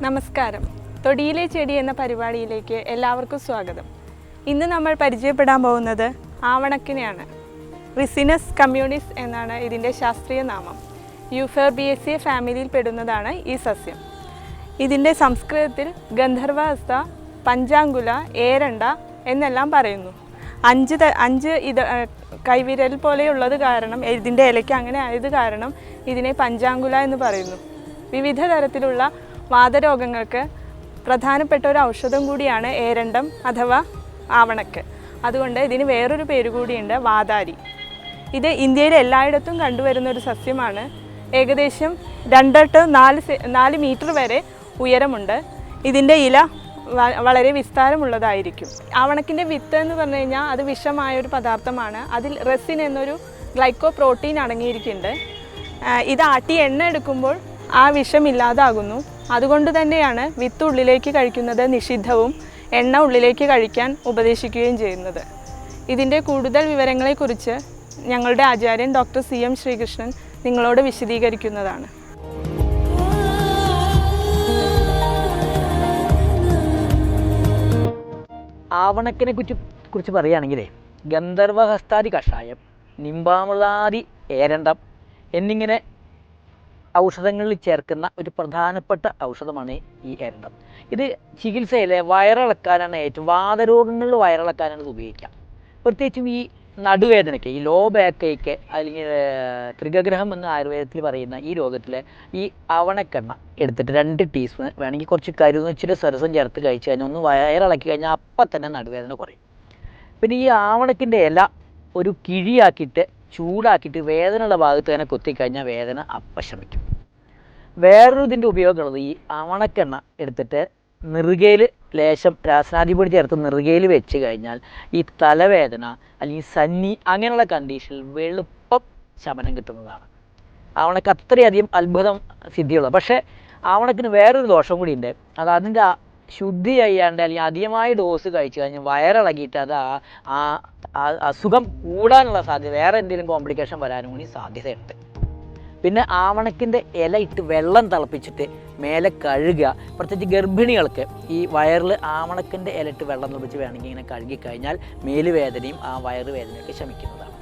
നമസ്കാരം. തൊടിയിലെ ചെടി എന്ന പരിപാടിയിലേക്ക് എല്ലാവർക്കും സ്വാഗതം. ഇന്ന് നമ്മൾ പരിചയപ്പെടാൻ പോകുന്നത് ആവണക്കിനെയാണ്. റിസിനസ് കമ്മ്യൂണിസ് എന്നാണ് ഇതിൻ്റെ ശാസ്ത്രീയ നാമം. യൂഫോർബിയേസിയ ഫാമിലിയിൽ പെടുന്നതാണ് ഈ സസ്യം. ഇതിൻ്റെ സംസ്കൃതത്തിൽ ഗന്ധർവഹസ്ത, പഞ്ചാങ്കുല, ഏരണ്ട എന്നെല്ലാം പറയുന്നു. അഞ്ച് കൈവിരൽ പോലെയുള്ളത് കാരണം, ഇതിൻ്റെ ഇലയ്ക്ക് അങ്ങനെ ആയത് കാരണം ഇതിനെ പഞ്ചാങ്കുല എന്ന് പറയുന്നു. വിവിധ തരത്തിലുള്ള വാതരോഗങ്ങൾക്ക് പ്രധാനപ്പെട്ട ഒരു ഔഷധം കൂടിയാണ് ഏരണ്ടം അഥവാ ആവണക്ക്. അതുകൊണ്ട് ഇതിന് വേറൊരു പേര് കൂടിയുണ്ട്, വാതാരി. ഇത് ഇന്ത്യയിൽ എല്ലായിടത്തും കണ്ടുവരുന്ന ഒരു സസ്യമാണ്. ഏകദേശം 2 to 4 മീറ്റർ വരെ ഉയരമുണ്ട്. ഇതിൻ്റെ ഇല വളരെ വിസ്താരമുള്ളതായിരിക്കും. ആവണക്കിൻ്റെ വിത്ത് എന്ന് പറഞ്ഞു കഴിഞ്ഞാൽ അത് വിഷമായൊരു പദാർത്ഥമാണ്. അതിൽ റെസിൻ എന്നൊരു ഗ്ലൈക്കോ പ്രോട്ടീൻ അടങ്ങിയിരിക്കുന്നുണ്ട്. ഇത് ആട്ടി എണ്ണ എടുക്കുമ്പോൾ ആ വിഷം ഇല്ലാതാകുന്നു. അതുകൊണ്ട് തന്നെയാണ് വിത്ത് ഉള്ളിലേക്ക് കഴിക്കുന്നത് നിഷിദ്ധവും എണ്ണ ഉള്ളിലേക്ക് കഴിക്കാൻ ഉപദേശിക്കുകയും ചെയ്യുന്നത്. ഇതിൻ്റെ കൂടുതൽ വിവരങ്ങളെക്കുറിച്ച് ഞങ്ങളുടെ ആചാര്യൻ ഡോക്ടർ CM ശ്രീകൃഷ്ണൻ നിങ്ങളോട് വിശദീകരിക്കുന്നതാണ്. ആവണക്കിനെ കുറിച്ച് പറയുകയാണെങ്കിൽ ഗന്ധർവഹസ്താദി കഷായം, നിംബാമൃതാദി ഏരണ്ടം എന്നിങ്ങനെ ഔഷധങ്ങളിൽ ചേർക്കുന്ന ഒരു പ്രധാനപ്പെട്ട ഔഷധമാണ് ഈ ഏരണ്ടം. ഇത് ചികിത്സയിലെ വയറിളക്കാനാണ് വാതരോഗങ്ങളിൽ വയറിളക്കാനാണ് ഇത് ഉപയോഗിക്കുക. പ്രത്യേകിച്ചും ഈ നടുവേദനയ്ക്ക്, ഈ ലോ ബാക്ക് ഏക്ക് അല്ലെങ്കിൽ ത്രികഗ്രഹം എന്ന് ആയുർവേദത്തിൽ പറയുന്ന ഈ രോഗത്തിൽ ഈ ആവണക്കെണ്ണ എടുത്തിട്ട് 2 ടീസ്പൂൺ വേണമെങ്കിൽ കുറച്ച് കരുന്നിച്ചിട്ട് സരസം ചേർത്ത് കഴിച്ച് കഴിഞ്ഞാൽ ഒന്ന് വയറിളക്കി കഴിഞ്ഞാൽ അപ്പം തന്നെ നടുവേദന കുറയും. പിന്നെ ഈ ആവണക്കിൻ്റെ ഇല ഒരു കിഴിയാക്കിയിട്ട് ചൂടാക്കിയിട്ട് വേദനയുള്ള ഭാഗത്ത് തന്നെ കുത്തിക്കഴിഞ്ഞാൽ വേദന അപ്പം ശമിക്കും. വേറൊരു ഇതിൻ്റെ ഉപയോഗമുള്ളത്, ഈ ആവണക്കെണ്ണ എടുത്തിട്ട് നെറുകയിൽ ലേശം രാസനാദിപൊടി ചേർത്ത് നെറുകയിൽ വെച്ച് കഴിഞ്ഞാൽ ഈ തലവേദന അല്ലെങ്കിൽ സന്നി അങ്ങനെയുള്ള കണ്ടീഷനിൽ വെളുപ്പം ശമനം കിട്ടുന്നതാണ്. ആവണക്ക് അത്രയധികം അത്ഭുതം സിദ്ധിയുള്ളത്. പക്ഷേ ആവണക്കിന് വേറൊരു ദോഷം കൂടിയുണ്ട്. അത് അതിൻ്റെ ശുദ്ധി ചെയ്യാണ്ട് അല്ലെങ്കിൽ അധികമായ ഡോസ് കഴിച്ചു കഴിഞ്ഞാൽ വയറിളകിയിട്ട് അത് അസുഖം കൂടാനുള്ള സാധ്യത, വേറെ എന്തെങ്കിലും കോംപ്ലിക്കേഷൻ വരാനും കൂടി സാധ്യതയുണ്ട്. പിന്നെ ആവണക്കിൻ്റെ ഇല ഇട്ട് വെള്ളം തിളപ്പിച്ചിട്ട് മേലെ കഴുകുക. പ്രത്യേകിച്ച് ഗർഭിണികൾക്ക് ഈ വയറിൽ ആവണക്കിൻ്റെ ഇല ഇട്ട് വെള്ളം തിളപ്പിച്ച് വേണമെങ്കിൽ ഇങ്ങനെ കഴുകിക്കഴിഞ്ഞാൽ മേലുവേദനയും ആ വയറുവേദനയൊക്കെ ശമിക്കുന്നതാണ്.